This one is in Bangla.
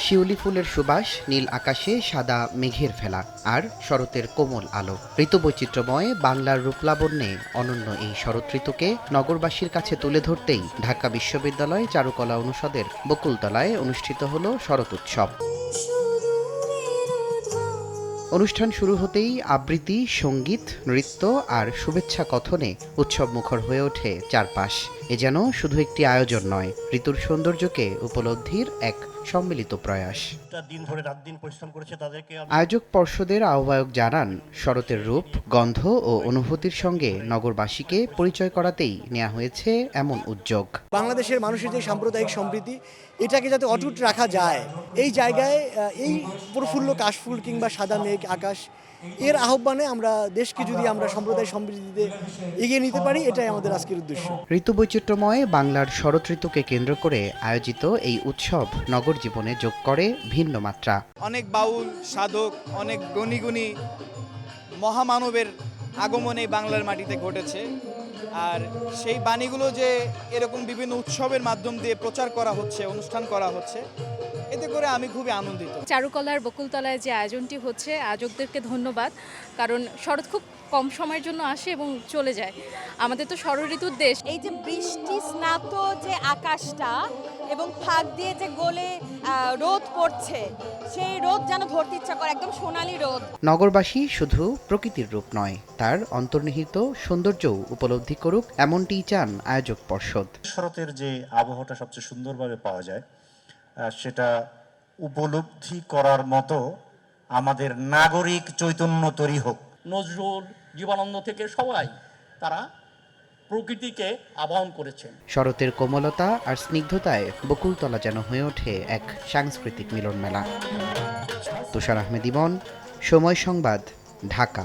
শিউলি ফুলের সুবাস, নীল আকাশে সাদা মেঘের ফেলা আর শরতের কোমল আলো। ঋতুবৈচিত্র্যময় বাংলার রূপলাবণ্যে অনন্য এই শরৎ ঋতুকে নগরবাসীর কাছে তুলে ধরতেই ঢাকা বিশ্ববিদ্যালয় চারুকলা অনুষদের বকুলতলায় অনুষ্ঠিত হলো শরৎ উৎসব। অনুষ্ঠান শুরু হতেই আবৃত্তি, সঙ্গীত, নৃত্য আর শুভেচ্ছা কথনে উৎসবমুখর হয়ে ওঠে চারপাশ। এ যেন শুধু একটি আয়োজন নয়, ঋতুর সৌন্দর্যকে উপলব্ধির এক সম্মিলিত প্রয়াস। আয়োজক পর্ষদের আহ্বায়ক জানান, শরতের রূপ, গন্ধ ও অনুভূতির সঙ্গে নগরবাসীকে পরিচয় করাতেই নেওয়া হয়েছে এমন উদ্যোগ। বাংলাদেশের মানুষের যে সাম্প্রদায়িক সম্প্রীতি, এটাকে যাতে অটুট রাখা যায়, এই জায়গায় এই প্রফুল্ল কাশফুল কিংবা সাদা মেঘ আকাশ এর আহ্বানে আমরা দেশকে যদি আমরা সাম্প্রদায়িক সম্প্রীতিতে এগিয়ে নিতে পারি, এটাই আমাদের আজকের উদ্দেশ্য। ঋতুবৈচিত্র্যময় বাংলার শরৎ ঋতুকে কেন্দ্র করে আয়োজিত এই উৎসব নগর জীবনে যোগ করে ভিন্ন মাত্রা। অনেক বাউল, সাধক, অনেক গুণী মহামানবের আগমন এই বাংলার মাটিতে ঘটেছে। আর সেই বাণীগুলো যে এরকম বিভিন্ন উৎসবের মাধ্যম দিয়ে প্রচার করা হচ্ছে, অনুষ্ঠান করা হচ্ছে, এতে করে আমি খুবই আনন্দিত। চারুকলার বকুলতলায় যে আয়োজনটি হচ্ছে, আয়োজকদেরকে ধন্যবাদ, কারণ শরৎ খুব কম সময়ের জন্য আসে এবং চলে যায়। আমাদের তো শরৎ ঋতুর দেশ। এই যে বৃষ্টি স্নাত যে আকাশটা এবং ফাঁক দিয়ে যে গোলে রোদ পড়ছে, সেই রোদ যেন ধরতে ইচ্ছা করে, একদম সোনালী রোদ। নগরবাসী শুধু প্রকৃতির রূপ নয়, তার অন্তর্নিহিত সৌন্দর্যও উপলব্ধি করুক, এমনটিই চান আয়োজক পর্ষদ। শরতের যে আবহাওয়াটা সবচেয়ে সুন্দরভাবে পাওয়া যায়, সেটা উপলব্ধি করার মতো আমাদের নাগরিক চৈতন্য তৈরি হোক। নজরুল, জীবনানন্দ থেকে সবাই তারা প্রকৃতিকে আবাহন করেছেন। শরতের কোমলতা আর স্নিগ্ধতায় বকুলতলা যেন হয়ে ওঠে এক সাংস্কৃতিক মিলন মেলা। তুষার আহমেদ ইমন, সময় সংবাদ, ঢাকা।